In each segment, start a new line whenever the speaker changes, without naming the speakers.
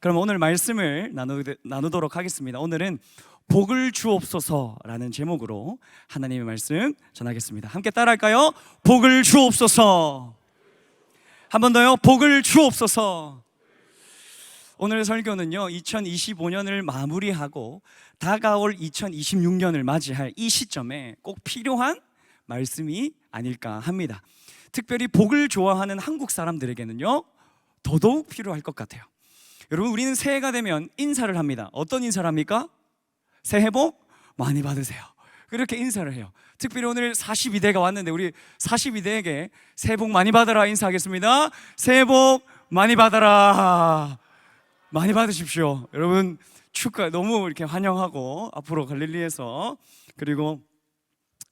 그럼 오늘 말씀을 나누도록 하겠습니다. 오늘은 복을 주옵소서라는 제목으로 하나님의 말씀 전하겠습니다. 함께 따라할까요? 복을 주옵소서. 한 번 더요. 복을 주옵소서. 오늘 설교는요 2025년을 마무리하고 다가올 2026년을 맞이할 이 시점에 꼭 필요한 말씀이 아닐까 합니다. 특별히 복을 좋아하는 한국 사람들에게는요 더더욱 필요할 것 같아요. 여러분, 우리는 새해가 되면 인사를 합니다. 어떤 인사를 합니까? 새해 복 많이 받으세요. 그렇게 인사를 해요. 특별히 오늘 42대가 왔는데 우리 42대에게 새해 복 많이 받아라 인사하겠습니다. 새해 복 많이 받아라. 많이 받으십시오. 여러분 축하, 너무 이렇게 환영하고 앞으로 갈릴리에서 그리고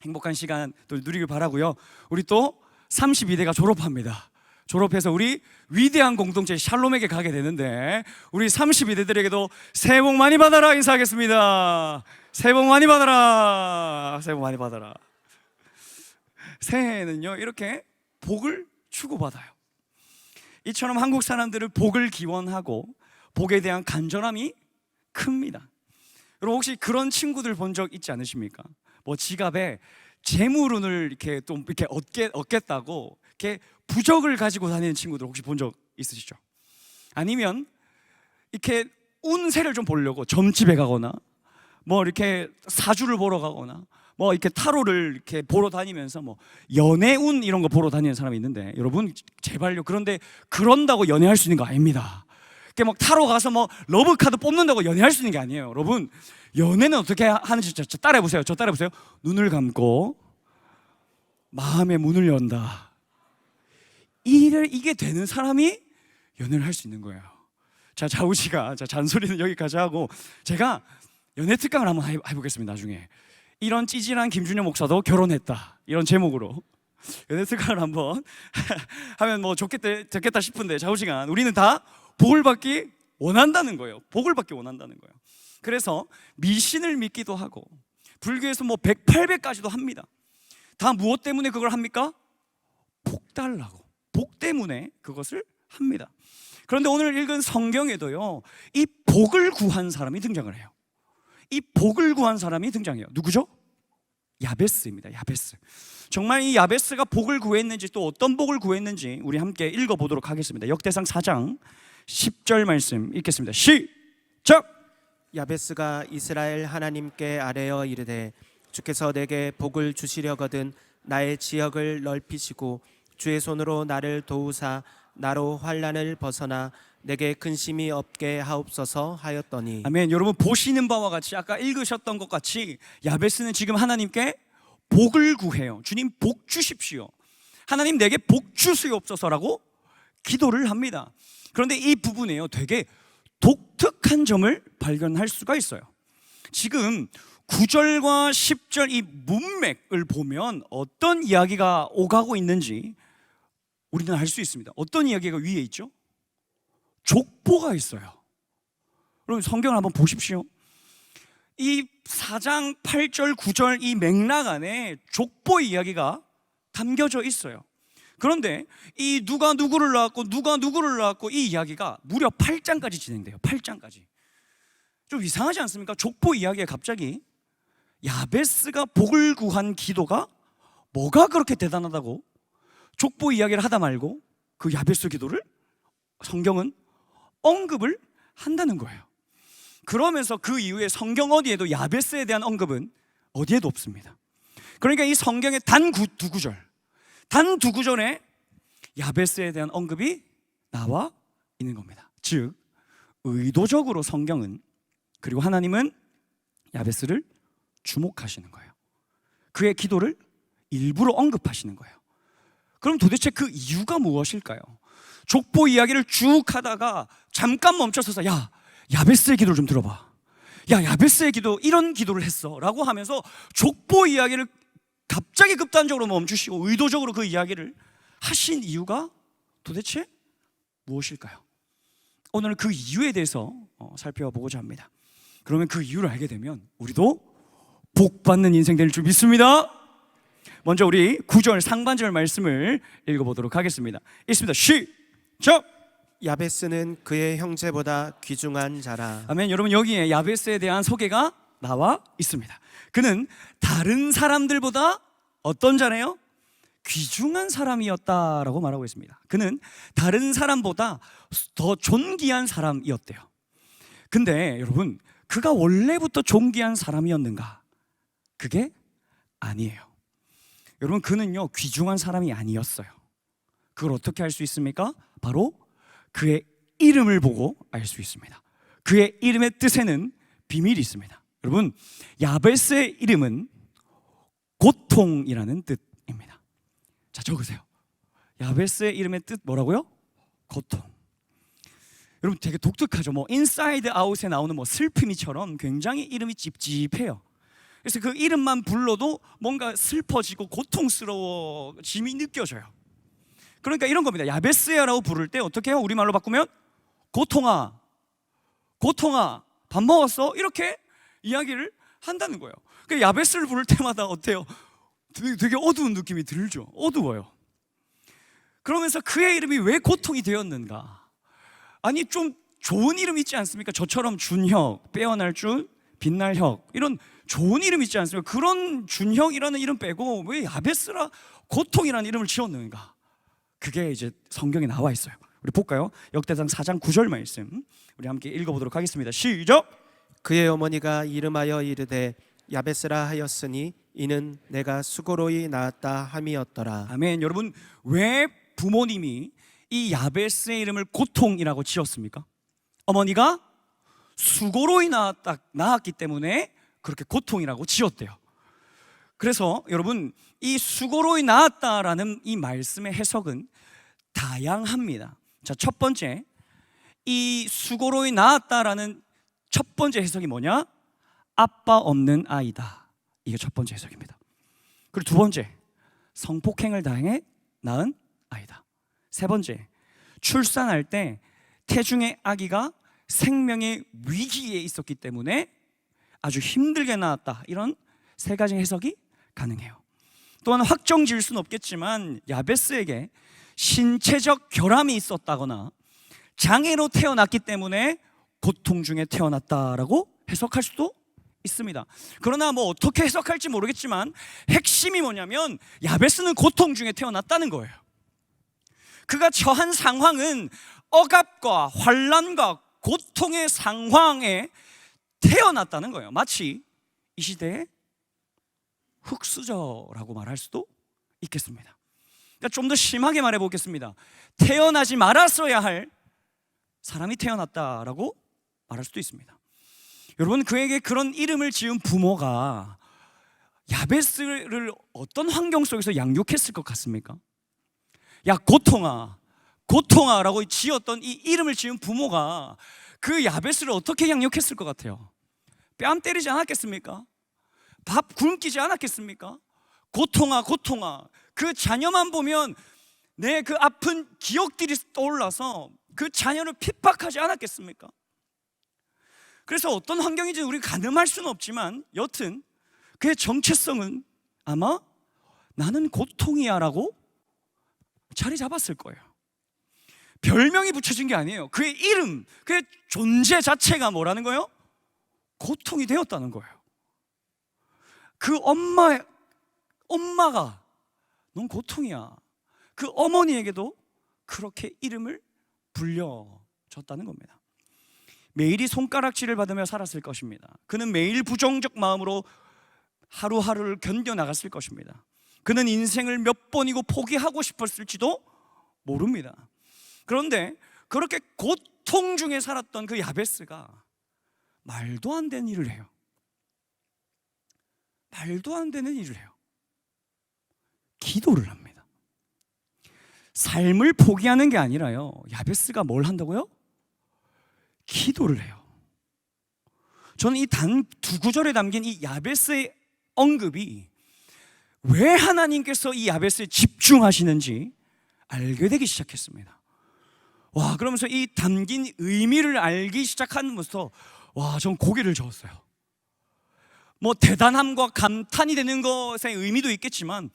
행복한 시간 또 누리길 바라고요. 우리 또 32대가 졸업합니다. 졸업해서 우리 위대한 공동체 샬롬에게 가게 되는데 우리 32대들에게도 새해 복 많이 받아라 인사하겠습니다. 새해 복 많이 받아라. 새해 복 많이 받아라. 새해에는요 이렇게 복을 주고받아요. 이처럼 한국 사람들은 복을 기원하고 복에 대한 간절함이 큽니다. 여러분 혹시 그런 친구들 본 적 있지 않으십니까? 뭐 지갑에 재물운을 이렇게 또 이렇게 얻겠다고 이렇게 부적을 가지고 다니는 친구들 혹시 본 적 있으시죠? 아니면 이렇게 운세를 좀 보려고 점집에 가거나 뭐 이렇게 사주를 보러 가거나 뭐 이렇게 타로를 이렇게 보러 다니면서 뭐 연애운 이런 거 보러 다니는 사람이 있는데 여러분 제발요, 그런데 그런다고 연애할 수 있는 거 아닙니다. 이렇게 막 타로 가서 뭐 러브 카드 뽑는다고 연애할 수 있는 게 아니에요. 여러분 연애는 어떻게 하는지 저 따라해보세요. 저 따라해보세요. 눈을 감고 마음의 문을 연다. 이게 되는 사람이 연애를 할 수 있는 거예요. 자, 자우지가 잔소리는 여기까지 하고 제가 연애 특강을 한번 해보겠습니다. 나중에 이런 찌질한 김준현 목사도 결혼했다 이런 제목으로 연애 특강을 한번 하면 뭐 좋겠다 싶은데 자우지간 우리는 다 복을 받기 원한다는 거예요. 복을 받기 원한다는 거예요. 그래서 미신을 믿기도 하고 불교에서 뭐 108배까지도 합니다. 다 무엇 때문에 그걸 합니까? 복 달라고. 복 때문에 그것을 합니다. 그런데 오늘 읽은 성경에도요 이 복을 구한 사람이 등장을 해요. 이 복을 구한 사람이 등장해요. 누구죠? 야베스입니다. 야베스. 정말 이 야베스가 복을 구했는지 또 어떤 복을 구했는지 우리 함께 읽어보도록 하겠습니다. 역대상 4장 10절 말씀 읽겠습니다. 시작!
야베스가 이스라엘 하나님께 아뢰어 이르되 주께서 내게 복을 주시려거든 나의 지역을 넓히시고 주의 손으로 나를 도우사 나로 환난을 벗어나 내게 근심이 없게 하옵소서 하였더니.
아멘. 여러분 보시는 바와 같이 아까 읽으셨던 것 같이 야베스는 지금 하나님께 복을 구해요. 주님 복 주십시오. 하나님 내게 복 주시옵소서라고 기도를 합니다. 그런데 이 부분에요 되게 독특한 점을 발견할 수가 있어요. 지금 9절과 10절 이 문맥을 보면 어떤 이야기가 오가고 있는지 우리는 알 수 있습니다. 어떤 이야기가 위에 있죠? 족보가 있어요. 여러분 성경을 한번 보십시오. 이 4장 8절 9절 이 맥락 안에 족보 이야기가 담겨져 있어요. 그런데 이 누가 누구를 낳았고 이 이야기가 무려 8장까지 진행돼요. 8장까지. 좀 이상하지 않습니까? 족보 이야기에 갑자기 야베스가 복을 구한 기도가 뭐가 그렇게 대단하다고 족보 이야기를 하다 말고 그 야베스 기도를 성경은 언급을 한다는 거예요. 그러면서 그 이후에 성경 어디에도 야베스에 대한 언급은 어디에도 없습니다. 그러니까 이 성경의 단 두 구절에 야베스에 대한 언급이 나와 있는 겁니다. 즉 의도적으로 성경은 그리고 하나님은 야베스를 주목하시는 거예요. 그의 기도를 일부러 언급하시는 거예요. 그럼 도대체 그 이유가 무엇일까요? 족보 이야기를 쭉 하다가 잠깐 멈춰서서 야, 야베스의 기도를 좀 들어봐. 야, 야베스의 기도 이런 기도를 했어 라고 하면서 족보 이야기를 갑자기 급단적으로 멈추시고 의도적으로 그 이야기를 하신 이유가 도대체 무엇일까요? 오늘 그 이유에 대해서 살펴보고자 합니다. 그러면 그 이유를 알게 되면 우리도 복 받는 인생 될 줄 믿습니다. 먼저 우리 9절 상반절 말씀을 읽어보도록 하겠습니다. 읽습니다. 시작!
야베스는 그의 형제보다 귀중한 자라.
아멘. 여러분, 여기에 야베스에 대한 소개가 나와 있습니다. 그는 다른 사람들보다 어떤 자래요? 귀중한 사람이었다라고 말하고 있습니다. 그는 다른 사람보다 더 존귀한 사람이었대요. 근데 여러분, 그가 원래부터 존귀한 사람이었는가? 그게 아니에요. 여러분, 그는요 귀중한 사람이 아니었어요. 그걸 어떻게 알 수 있습니까? 바로 그의 이름을 보고 알 수 있습니다. 그의 이름의 뜻에는 비밀이 있습니다. 여러분, 야베스의 이름은 고통이라는 뜻입니다. 자, 적으세요. 야베스의 이름의 뜻 뭐라고요? 고통. 여러분, 되게 독특하죠. 뭐 인사이드 아웃에 나오는 뭐 슬픔이처럼 굉장히 이름이 찝찝해요. 그래서 그 이름만 불러도 뭔가 슬퍼지고 고통스러워짐이 느껴져요. 그러니까 이런 겁니다. 야베스야라고 부를 때 어떻게 해요? 우리말로 바꾸면 고통아, 고통아, 밥 먹었어? 이렇게 이야기를 한다는 거예요. 그러니까 야베스를 부를 때마다 어때요? 되게 어두운 느낌이 들죠. 어두워요. 그러면서 그의 이름이 왜 고통이 되었는가? 아니, 좀 좋은 이름 있지 않습니까? 저처럼 준혁, 빼어날 준, 빛날 혁, 이런 좋은 이름 있지 않습니까? 그런 준혁이라는 이름 빼고 왜 야베스라 고통이라는 이름을 지었는가? 그게 이제 성경에 나와 있어요. 우리 볼까요? 역대상 4장 9절 말씀 우리 함께 읽어보도록 하겠습니다. 시작!
그의 어머니가 이름하여 이르되 야베스라 하였으니 이는 내가 수고로이 낳았다 함이었더라.
아멘. 여러분, 왜 부모님이 이 야베스의 이름을 고통이라고 지었습니까? 어머니가 수고로이 낳았기 때문에 그렇게 고통이라고 지었대요. 그래서 여러분, 이 수고로이 낳았다라는 이 말씀의 해석은 다양합니다. 자, 첫 번째, 이 수고로이 낳았다라는 첫 번째 해석이 뭐냐? 아빠 없는 아이다. 이게 첫 번째 해석입니다. 그리고 두 번째, 성폭행을 당해 낳은 아이다. 세 번째, 출산할 때 태중의 아기가 생명의 위기에 있었기 때문에 아주 힘들게 낳았다. 이런 세 가지 해석이 가능해요. 또한 확정 지을 수는 없겠지만 야베스에게 신체적 결함이 있었다거나 장애로 태어났기 때문에 고통 중에 태어났다라고 해석할 수도 있습니다. 그러나 뭐 어떻게 해석할지 모르겠지만 핵심이 뭐냐면 야베스는 고통 중에 태어났다는 거예요. 그가 처한 상황은 억압과 환난과 고통의 상황에 태어났다는 거예요. 마치 이 시대의 흙수저라고 말할 수도 있겠습니다. 그러니까 좀 더 심하게 말해 보겠습니다. 태어나지 말았어야 할 사람이 태어났다라고 말할 수도 있습니다. 여러분, 그에게 그런 이름을 지은 부모가 야베스를 어떤 환경 속에서 양육했을 것 같습니까? 야, 고통아, 고통아라고 지었던 이 이름을 지은 부모가 그 야베스를 어떻게 양육했을 것 같아요? 뺨 때리지 않았겠습니까? 밥 굶기지 않았겠습니까? 고통아, 고통아. 그 자녀만 보면 내 그 아픈 기억들이 떠올라서 그 자녀를 핍박하지 않았겠습니까? 그래서 어떤 환경인지 우리가 가늠할 수는 없지만 여튼 그의 정체성은 아마 나는 고통이야 라고 자리 잡았을 거예요. 별명이 붙여진 게 아니에요. 그의 이름, 그의 존재 자체가 뭐라는 거예요? 고통이 되었다는 거예요. 그 엄마가 넌 고통이야. 그 어머니에게도 그렇게 이름을 불려줬다는 겁니다. 매일이 손가락질을 받으며 살았을 것입니다. 그는 매일 부정적 마음으로 하루하루를 견뎌나갔을 것입니다. 그는 인생을 몇 번이고 포기하고 싶었을지도 모릅니다. 그런데 그렇게 고통 중에 살았던 그 야베스가 말도 안 되는 일을 해요. 말도 안 되는 일을 해요. 기도를 합니다. 삶을 포기하는 게 아니라요, 야베스가 뭘 한다고요? 기도를 해요. 저는 이 단 두 구절에 담긴 이 야베스의 언급이 왜 하나님께서 이 야베스에 집중하시는지 알게 되기 시작했습니다. 와, 그러면서 이 담긴 의미를 알기 시작하면서 와, 전 고개를 저었어요. 뭐 대단함과 감탄이 되는 것의 의미도 있겠지만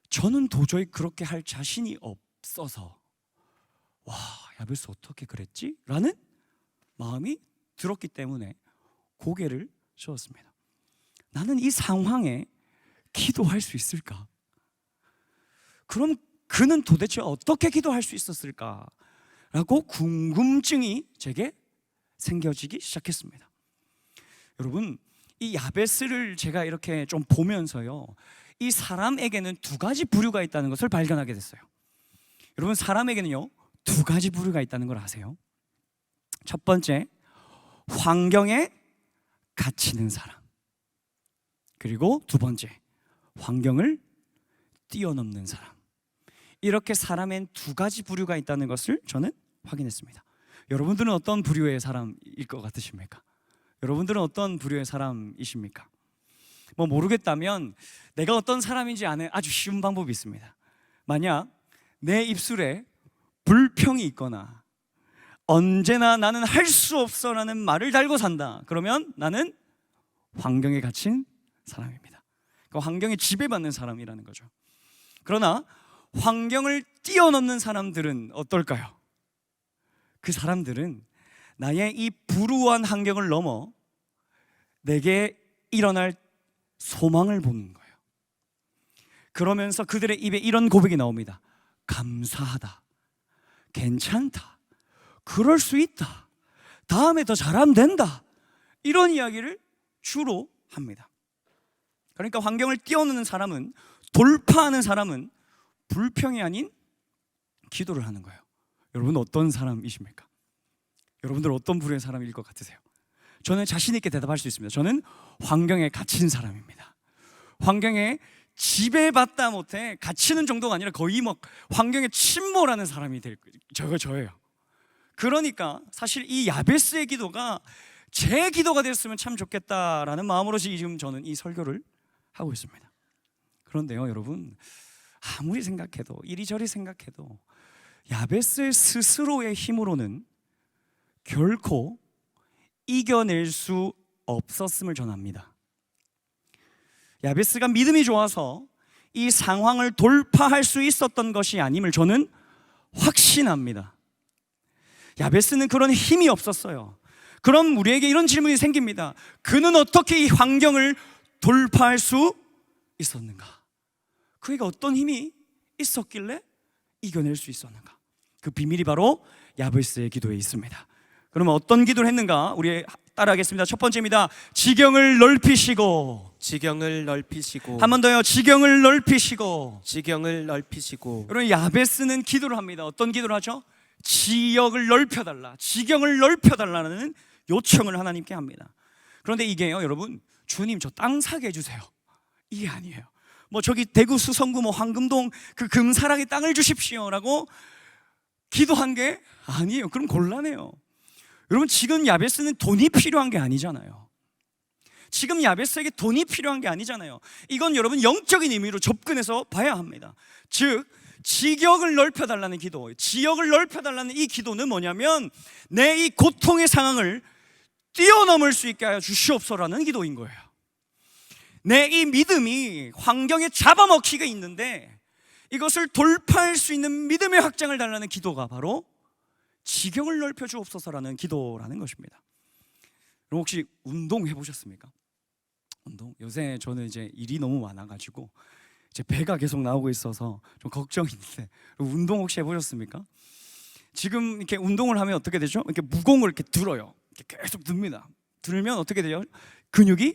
저는 도저히 그렇게 할 자신이 없어서 와, 야베스 어떻게 그랬지? 라는 마음이 들었기 때문에 고개를 저었습니다. 나는 이 상황에 기도할 수 있을까? 그럼 그는 도대체 어떻게 기도할 수 있었을까? 라고 궁금증이 제게 생겨지기 시작했습니다. 여러분, 이 야베스를 제가 이렇게 좀 보면서요, 이 사람에게는 두 가지 부류가 있다는 것을 발견하게 됐어요. 여러분, 사람에게는요 두 가지 부류가 있다는 걸 아세요? 첫 번째, 환경에 갇히는 사람. 그리고 두 번째, 환경을 뛰어넘는 사람. 이렇게 사람엔 두 가지 부류가 있다는 것을 저는 확인했습니다. 여러분들은 어떤 부류의 사람일 것 같으십니까? 여러분들은 어떤 부류의 사람이십니까? 뭐 모르겠다면 내가 어떤 사람인지 아는 아주 쉬운 방법이 있습니다. 만약 내 입술에 불평이 있거나 언제나 나는 할 수 없어 라는 말을 달고 산다, 그러면 나는 환경에 갇힌 사람입니다. 그러니까 환경에 지배받는 사람이라는 거죠. 그러나 환경을 뛰어넘는 사람들은 어떨까요? 그 사람들은 나의 이 불우한 환경을 넘어 내게 일어날 소망을 보는 거예요. 그러면서 그들의 입에 이런 고백이 나옵니다. 감사하다, 괜찮다, 그럴 수 있다, 다음에 더 잘하면 된다, 이런 이야기를 주로 합니다. 그러니까 환경을 뛰어넘는 사람은, 돌파하는 사람은 불평이 아닌 기도를 하는 거예요. 여러분 어떤 사람이십니까? 여러분들 어떤 부류의 사람일 것 같으세요? 저는 자신 있게 대답할 수 있습니다. 저는 환경에 갇힌 사람입니다. 환경에 지배받다 못해 갇히는 정도가 아니라 거의 막 환경에 침몰하는 사람이 될 거예요. 저예요. 그러니까 사실 이 야베스의 기도가 제 기도가 됐으면 참 좋겠다라는 마음으로 지금 저는 이 설교를 하고 있습니다. 그런데요, 여러분, 아무리 생각해도, 이리저리 생각해도 야베스 스스로의 힘으로는 결코 이겨낼 수 없었음을 전합니다. 야베스가 믿음이 좋아서 이 상황을 돌파할 수 있었던 것이 아님을 저는 확신합니다. 야베스는 그런 힘이 없었어요. 그럼 우리에게 이런 질문이 생깁니다. 그는 어떻게 이 환경을 돌파할 수 있었는가? 그에게 어떤 힘이 있었길래 이겨낼 수 있었는가? 그 비밀이 바로 야베스의 기도에 있습니다. 그러면 어떤 기도를 했는가? 우리 따라하겠습니다. 첫 번째입니다. 지경을 넓히시고.
지경을 넓히시고.
한 번 더요. 지경을 넓히시고.
지경을 넓히시고.
여러분, 야베스는 기도를 합니다. 어떤 기도를 하죠? 지역을 넓혀달라, 지경을 넓혀달라는 요청을 하나님께 합니다. 그런데 이게요, 여러분, 주님 저 땅 사게 해주세요, 이게 아니에요. 뭐 저기 대구 수성구 뭐 황금동 그 금사랑의 땅을 주십시오라고 기도한 게 아니에요. 그럼 곤란해요. 여러분, 지금 야베스는 돈이 필요한 게 아니잖아요. 지금 야베스에게 돈이 필요한 게 아니잖아요. 이건 여러분 영적인 의미로 접근해서 봐야 합니다. 즉 지역을 넓혀달라는 기도, 지역을 넓혀달라는 이 기도는 뭐냐면 내 이 고통의 상황을 뛰어넘을 수 있게 하여 주시옵소서라는 기도인 거예요. 내 이 믿음이 환경에 잡아먹히게 있는데 이것을 돌파할 수 있는 믿음의 확장을 달라는 기도가 바로 지경을 넓혀 주옵소서라는 기도라는 것입니다. 그럼 혹시 운동 해보셨습니까? 운동? 요새 저는 이제 일이 너무 많아가지고 제 배가 계속 나오고 있어서 좀 걱정인데, 운동 혹시 해보셨습니까? 지금 이렇게 운동을 하면 어떻게 되죠? 이렇게 무거운 걸 이렇게 들어요. 이렇게 계속 듭니다. 들면 어떻게 돼요? 근육이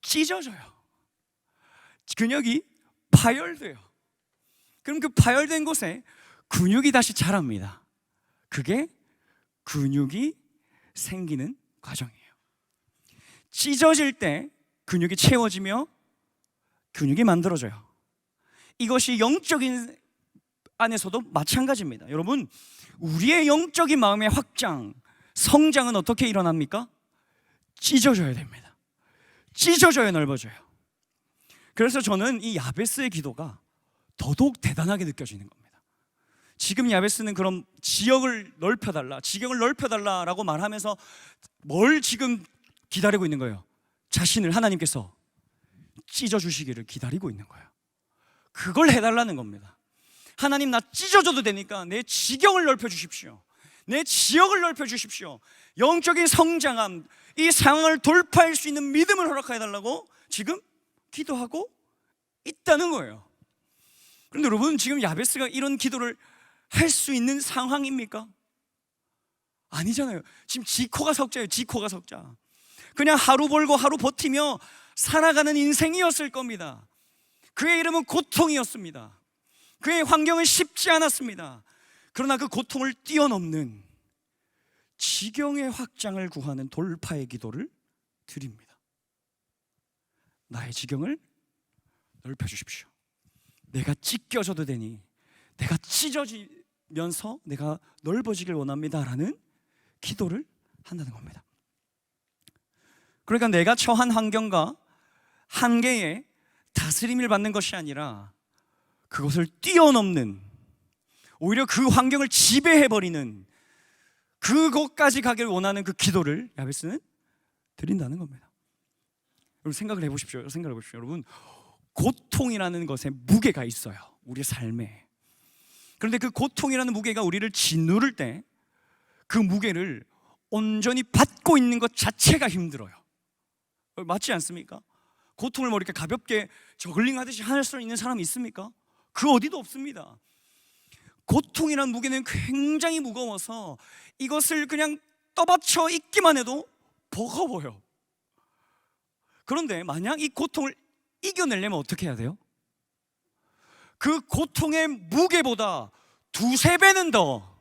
찢어져요. 근육이 파열돼요. 그럼 그 파열된 곳에 근육이 다시 자랍니다. 그게 근육이 생기는 과정이에요. 찢어질 때 근육이 채워지며 근육이 만들어져요. 이것이 영적인 안에서도 마찬가지입니다. 여러분, 우리의 영적인 마음의 확장, 성장은 어떻게 일어납니까? 찢어져야 됩니다. 찢어져야 넓어져요. 그래서 저는 이 야베스의 기도가 더더욱 대단하게 느껴지는 겁니다. 지금 야베스는 그럼 지역을 넓혀달라, 지경을 넓혀달라라고 말하면서 뭘 지금 기다리고 있는 거예요? 자신을 하나님께서 찢어주시기를 기다리고 있는 거예요. 그걸 해달라는 겁니다. 하나님, 나 찢어져도 되니까 내 지경을 넓혀주십시오. 내 지역을 넓혀 주십시오. 영적인 성장함, 이 상황을 돌파할 수 있는 믿음을 허락해 달라고 지금 기도하고 있다는 거예요. 그런데 여러분, 지금 야베스가 이런 기도를 할 수 있는 상황입니까? 아니잖아요. 지금 지코가 석자예요. 지코가 석자. 그냥 하루 벌고 하루 버티며 살아가는 인생이었을 겁니다. 그의 이름은 고통이었습니다. 그의 환경은 쉽지 않았습니다. 그러나 그 고통을 뛰어넘는 지경의 확장을 구하는 돌파의 기도를 드립니다. 나의 지경을 넓혀주십시오. 내가 찢겨져도 되니, 내가 찢어지면서 내가 넓어지길 원합니다라는 기도를 한다는 겁니다. 그러니까 내가 처한 환경과 한계에 다스림을 받는 것이 아니라 그것을 뛰어넘는, 오히려 그 환경을 지배해버리는, 그것까지 가길 원하는 그 기도를 야베스는 드린다는 겁니다. 여러분 생각을 해보십시오. 여러분, 고통이라는 것에 무게가 있어요, 우리의 삶에. 그런데 그 고통이라는 무게가 우리를 짓누를 때 그 무게를 온전히 받고 있는 것 자체가 힘들어요. 맞지 않습니까? 고통을 뭐 이렇게 가볍게 저글링 하듯이 할 수 있는 사람이 있습니까? 그 어디도 없습니다. 고통이라는 무게는 굉장히 무거워서 이것을 그냥 떠받쳐 있기만 해도 버거워요. 그런데 만약 이 고통을 이겨내려면 어떻게 해야 돼요? 그 고통의 무게보다 두세 배는 더,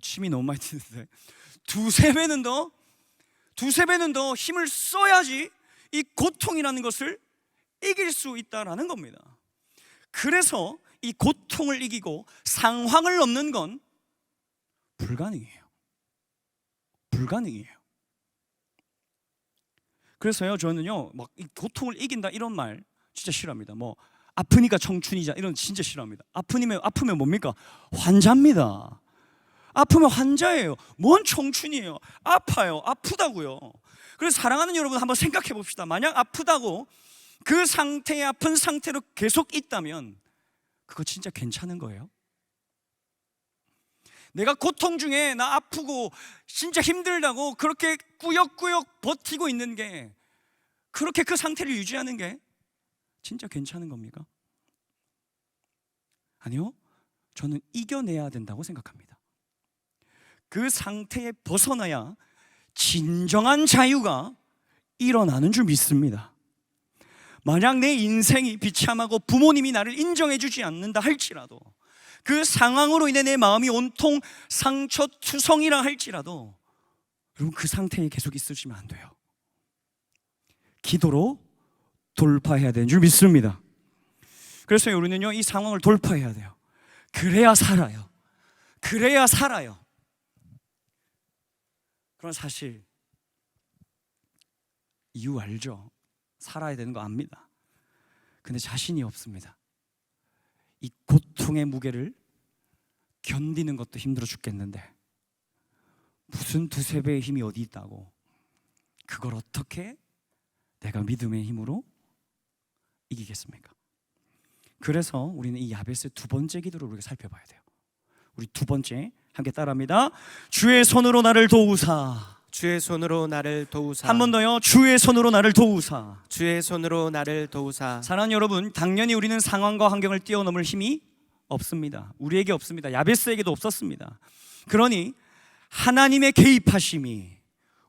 침이 너무 많이 튀는데, 두세 배는 더 힘을 써야지 이 고통이라는 것을 이길 수 있다라는 겁니다. 그래서 이 고통을 이기고 상황을 넘는 건 불가능해요. 그래서요, 저는요, 막 이 고통을 이긴다 이런 말 진짜 싫어합니다. 뭐 아프니까 청춘이자 이런 진짜 싫어합니다. 아프면 뭡니까? 환자입니다. 아프면 환자예요. 뭔 청춘이에요? 아파요. 아프다고요. 그래서 사랑하는 여러분, 한번 생각해 봅시다. 만약 아프다고 그 상태에 아픈 상태로 계속 있다면 그거 진짜 괜찮은 거예요? 내가 고통 중에 나 아프고 진짜 힘들다고 그렇게 꾸역꾸역 버티고 있는 게, 그렇게 그 상태를 유지하는 게 진짜 괜찮은 겁니까? 아니요, 저는 이겨내야 된다고 생각합니다. 그 상태에 벗어나야 진정한 자유가 일어나는 줄 믿습니다. 만약 내 인생이 비참하고 부모님이 나를 인정해 주지 않는다 할지라도, 그 상황으로 인해 내 마음이 온통 상처투성이라 할지라도, 여러분 그 상태에 계속 있으시면 안 돼요. 기도로 돌파해야 되는 줄 믿습니다. 그래서 우리는요, 이 상황을 돌파해야 돼요. 그래야 살아요. 그런 사실 이유 알죠? 살아야 되는 거 압니다. 근데 자신이 없습니다. 이 고통의 무게를 견디는 것도 힘들어 죽겠는데 무슨 두세 배의 힘이 어디 있다고 그걸 어떻게 내가 믿음의 힘으로 이기겠습니까? 그래서 우리는 이 야베스의 두 번째 기도를 우리가 살펴봐야 돼요. 우리 두 번째 함께 따라합니다. 주의 손으로 나를 도우사.
주의 손으로 나를 도우사.
한 번 더요. 주의 손으로 나를 도우사.
주의 손으로 나를 도우사.
사랑하는 여러분, 당연히 우리는 상황과 환경을 뛰어넘을 힘이 없습니다. 우리에게 없습니다. 야베스에게도 없었습니다. 그러니 하나님의 개입하심이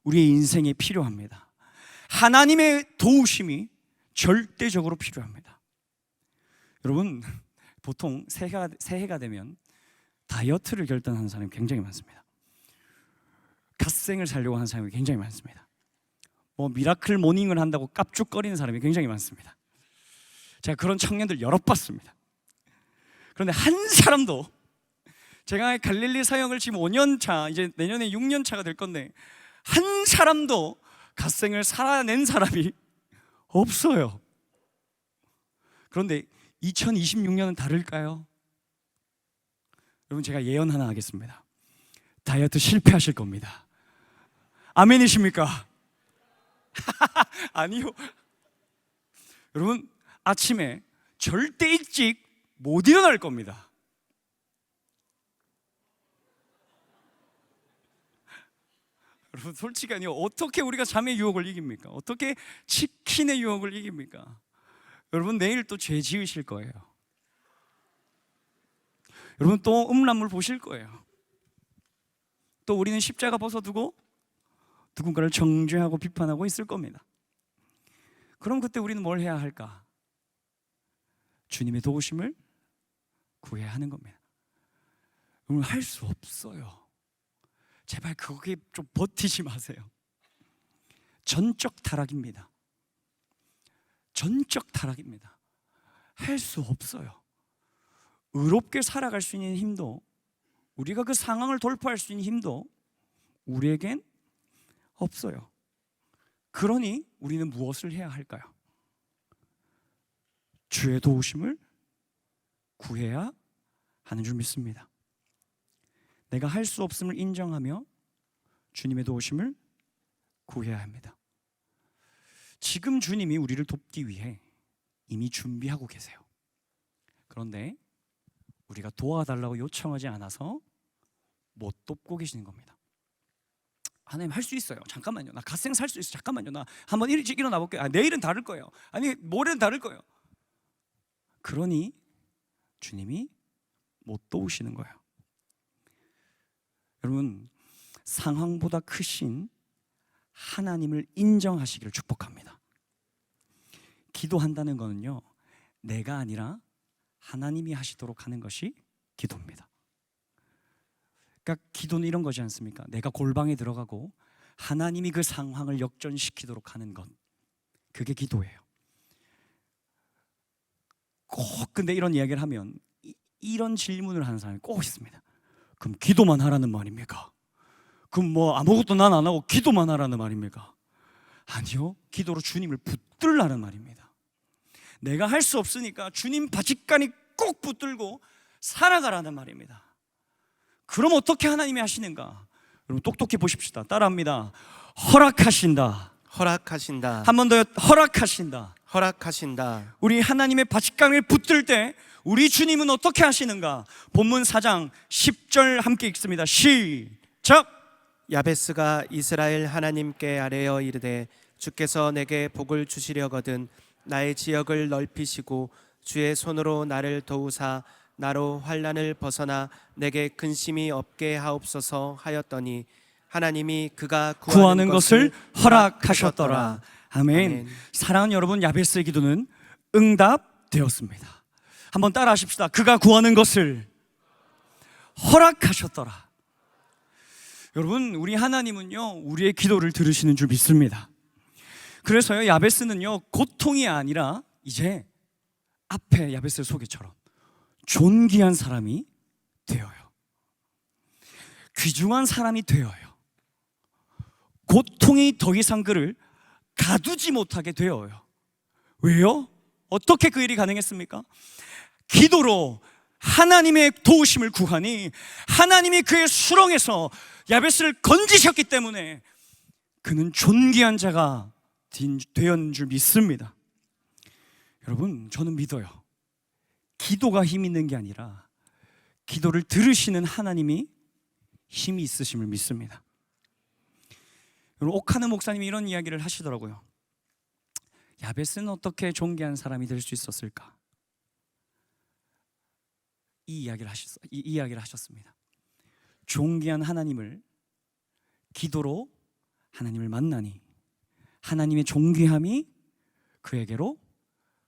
우리의 인생에 필요합니다. 하나님의 도우심이 절대적으로 필요합니다. 여러분, 보통 새해가 되면 다이어트를 결단하는 사람이 굉장히 많습니다. 갓생을 살려고 하는 사람이 굉장히 많습니다. 뭐 미라클 모닝을 한다고 깝죽거리는 사람이 굉장히 많습니다. 제가 그런 청년들 여러 봤습니다. 그런데 한 사람도, 제가 갈릴리 사역을 지금 5년 차, 이제 내년에 6년 차가 될 건데 한 사람도 갓생을 살아낸 사람이 없어요. 그런데 2026년은 다를까요? 여러분, 제가 예언 하나 하겠습니다. 다이어트 실패하실 겁니다. 아멘이십니까? 아니요. 여러분, 아침에 절대 일찍 못 일어날 겁니다. 여러분 솔직히 아니요, 어떻게 우리가 잠의 유혹을 이깁니까? 어떻게 치킨의 유혹을 이깁니까? 여러분 내일 또 죄 지으실 거예요. 여러분 또 음란물 보실 거예요. 또 우리는 십자가 벗어두고 누군가를 정죄하고 비판하고 있을 겁니다. 그럼 그때 우리는 뭘 해야 할까? 주님의 도우심을 구해야 하는 겁니다. 여러분 할 수 없어요. 제발 거기에 좀 버티지 마세요. 전적 타락입니다. 전적 타락입니다. 할 수 없어요. 의롭게 살아갈 수 있는 힘도, 우리가 그 상황을 돌파할 수 있는 힘도 우리에겐 없어요. 그러니 우리는 무엇을 해야 할까요? 주의 도우심을 구해야 하는 줄 믿습니다. 내가 할 수 없음을 인정하며 주님의 도우심을 구해야 합니다. 지금 주님이 우리를 돕기 위해 이미 준비하고 계세요. 그런데 우리가 도와달라고 요청하지 않아서 못 돕고 계시는 겁니다. 하나님 할 수 있어요. 잠깐만요. 나 갓생 살 수 있어. 잠깐만요. 나 한번 일찍 일어나 볼게요. 내일은 다를 거예요. 아니 모레는 다를 거예요. 그러니 주님이 못 도우시는 거예요. 여러분 상황보다 크신 하나님을 인정하시기를 축복합니다. 기도한다는 거는요, 내가 아니라 하나님이 하시도록 하는 것이 기도입니다. 그러니까 기도는 이런 거지 않습니까? 내가 골방에 들어가고 하나님이 그 상황을 역전시키도록 하는 것, 그게 기도예요. 꼭 근데 이런 이야기를 하면 이런 질문을 하는 사람이 꼭 있습니다. 그럼 기도만 하라는 말입니까? 그럼 뭐 아무것도 난 안 하고 기도만 하라는 말입니까? 아니요, 기도로 주님을 붙들라는 말입니다. 내가 할 수 없으니까 주님 바짓간이 꼭 붙들고 살아가라는 말입니다. 그럼 어떻게 하나님이 하시는가? 여러분 똑똑히 보십시다. 따라합니다. 허락하신다.
허락하신다.
한 번 더, 허락하신다.
허락하신다.
우리 하나님의 바짓강을 붙들 때 우리 주님은 어떻게 하시는가? 본문 4장 10절 함께 읽습니다. 시작.
야베스가 이스라엘 하나님께 아뢰어 이르되 주께서 내게 복을 주시려거든 나의 지역을 넓히시고 주의 손으로 나를 도우사 나로 환난을 벗어나 내게 근심이 없게 하옵소서 하였더니 하나님이 그가
구하는 것을 허락하셨더라. 아멘.
아멘.
사랑하는 여러분, 야베스의 기도는 응답되었습니다. 한번 따라 하십시다. 그가 구하는 것을 허락하셨더라. 여러분 우리 하나님은요 우리의 기도를 들으시는 줄 믿습니다. 그래서요 야베스는요 고통이 아니라 이제 앞에 야베스의 소개처럼 존귀한 사람이 되어요. 귀중한 사람이 되어요. 고통이 더 이상 그를 가두지 못하게 되어요. 왜요? 어떻게 그 일이 가능했습니까? 기도로 하나님의 도우심을 구하니 하나님이 그의 수렁에서 야베스를 건지셨기 때문에 그는 존귀한 자가 되었는 줄 믿습니다. 여러분 저는 믿어요. 기도가 힘 있는 게 아니라 기도를 들으시는 하나님이 힘이 있으심을 믿습니다. 여러분 오카느 목사님이 이런 이야기를 하시더라고요. 야베스는 어떻게 존귀한 사람이 될 수 있었을까? 이 이야기를 하셨습니다. 존귀한 하나님을 기도로 하나님을 만나니 하나님의 존귀함이 그에게로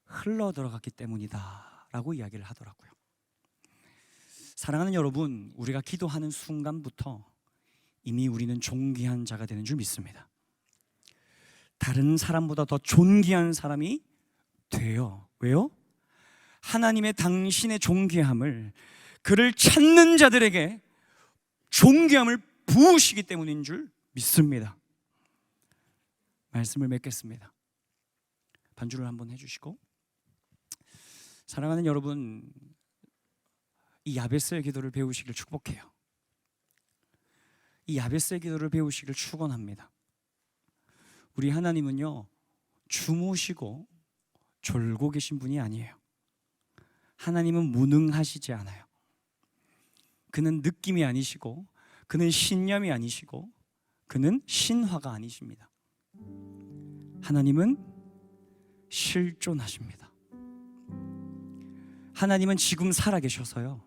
흘러 들어갔기 때문이다 라고 이야기를 하더라고요. 사랑하는 여러분, 우리가 기도하는 순간부터 이미 우리는 존귀한 자가 되는 줄 믿습니다. 다른 사람보다 더 존귀한 사람이 돼요. 왜요? 하나님의 당신의 존귀함을 그를 찾는 자들에게 존귀함을 부으시기 때문인 줄 믿습니다. 말씀을 맺겠습니다. 반주를 한번 해주시고, 사랑하는 여러분, 이 야베스의 기도를 배우시길 축복해요. 이 야베스의 기도를 배우시길 축원합니다. 우리 하나님은요 주무시고 졸고 계신 분이 아니에요. 하나님은 무능하시지 않아요. 그는 느낌이 아니시고 그는 신념이 아니시고 그는 신화가 아니십니다. 하나님은 실존하십니다. 하나님은 지금 살아계셔서요,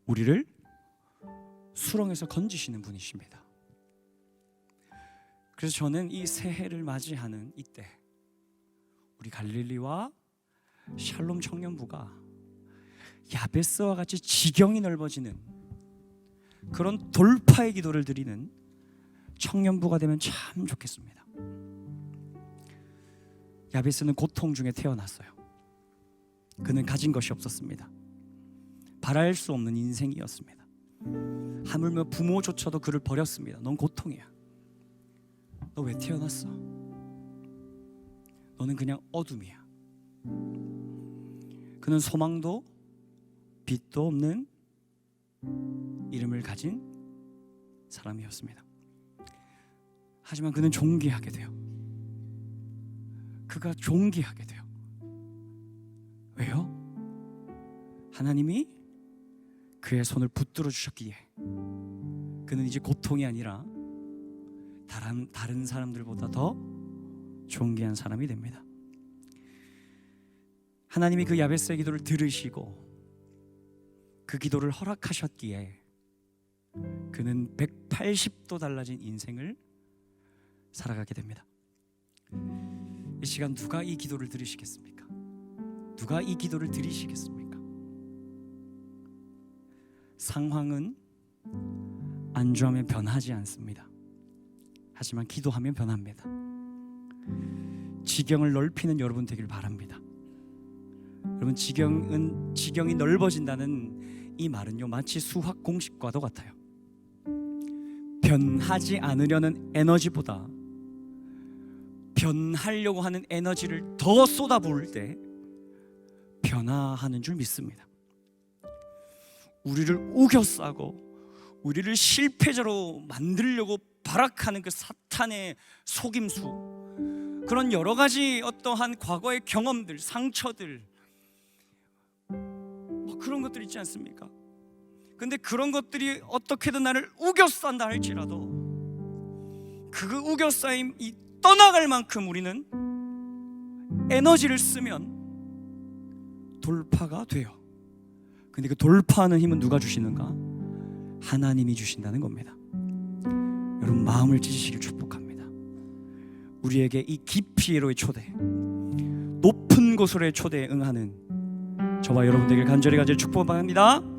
우리를 수렁에서 건지시는 분이십니다. 그래서 저는 이 새해를 맞이하는 이때 우리 갈릴리와 샬롬 청년부가 야베스와 같이 지경이 넓어지는 그런 돌파의 기도를 드리는 청년부가 되면 참 좋겠습니다. 야베스는 고통 중에 태어났어요. 그는 가진 것이 없었습니다. 바랄 수 없는 인생이었습니다. 하물며 부모조차도 그를 버렸습니다. 넌 고통이야. 너 왜 태어났어? 너는 그냥 어둠이야. 그는 소망도 빛도 없는 이름을 가진 사람이었습니다. 하지만 그는 존귀하게 돼요. 그가 존귀하게 돼요. 왜요? 하나님이 그의 손을 붙들어 주셨기에 그는 이제 고통이 아니라 다른 사람들보다 더 존귀한 사람이 됩니다. 하나님이 그 야베스의 기도를 들으시고 그 기도를 허락하셨기에 그는 180도 달라진 인생을 살아가게 됩니다. 이 시간 누가 이 기도를 들으시겠습니까? 누가 이 기도를 들으시겠습니까? 상황은 안주하면 변하지 않습니다. 하지만 기도하면 변합니다. 지경을 넓히는 여러분 되길 바랍니다. 여러분, 지경이 넓어진다는 이 말은요, 마치 수학 공식과도 같아요. 변하지 않으려는 에너지보다 변하려고 하는 에너지를 더 쏟아부을 때 변화하는 줄 믿습니다. 우리를 우겨싸고 우리를 실패자로 만들려고 발악하는 그 사탄의 속임수, 그런 여러 가지 어떠한 과거의 경험들, 상처들, 그런 것들 있지 않습니까? 근데 그런 것들이 어떻게든 나를 우겨싼다 할지라도 그 우겨싸임이 떠나갈 만큼 우리는 에너지를 쓰면 돌파가 돼요. 근데 그 돌파하는 힘은 누가 주시는가? 하나님이 주신다는 겁니다. 여러분, 마음을 찢으시길 축복합니다. 우리에게 이 깊이로의 초대, 높은 곳으로의 초대에 응하는 저와 여러분 되길 간절히 축복합니다.